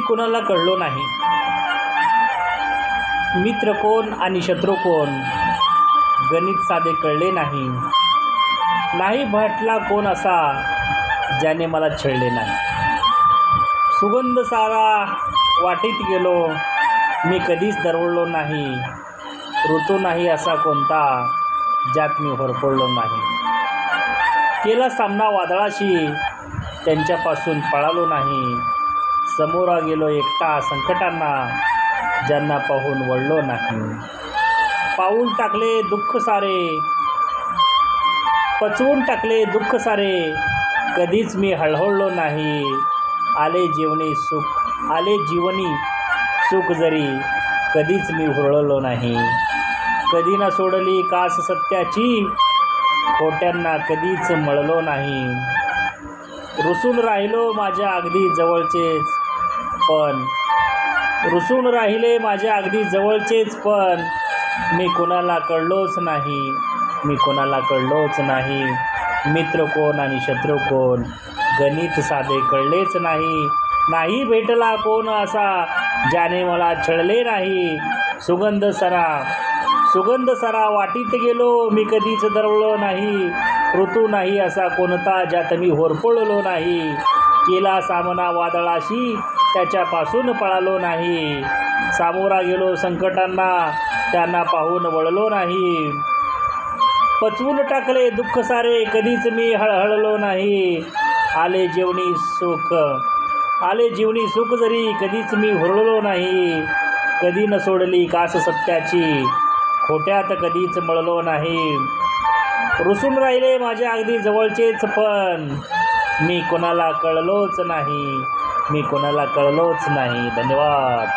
कुणाला कळलो नाही, मित्र कोण आणि शत्रू कोण गणित साधे कळले नाही. नाही भेटला कोण असा ज्याने मला छळले नाही. सुगंध सारा वाटेत गेलो मी कधीच दरवळलो नाही. ऋतू नाही असा कोणता ज्यात मी होरपळलो नाही. केला सामना वादळाशी त्यांच्यापासून पळालो नाही. समोरा गेलो एकटा संकटांना ज्यांना पाहून वळलो नाही. पाऊल टाकले दुःख सारे, पचवून टाकले दुःख सारे, कधीच मी हळहळलो नाही. आले जीवनी सुख जरी कधीच मी हुरळलो नाही. कधी ना सोडली कास सत्याची, खोट्यांना कधीच मळलो नाही. रुसून राहिलो माझ्या अगदी जवळचेच पण मी कोणाला कळलोच नाही. मित्र कोण आणि शत्रू कोण गणित साधे कळलेच नाही. नाही भेटला कोण असा ज्याने मला छळले नाही. सुगंध सरा वाटीत गेलो मी कधीच दरवळलो नाही. ऋतू नाही असा कोणता ज्यात मी होरपळलो नाही. केला सामना वादळाशी त्याच्यापासून पळालो नाही. सामोरा गेलो संकटांना त्यांना पाहून वळलो नाही. पचवून टाकले दुःख सारे कधीच मी हळहळलो नाही. आले जीवनी सुख जरी कधीच मी हुरळलो नाही. कधी न सोडली कास सत्याची, खोट्यात कधीच मळलो नाही. रुसून राहिले माझ्या अगदी जवळचेच पण मी कोणाला कळलोच नाही. धन्यवाद.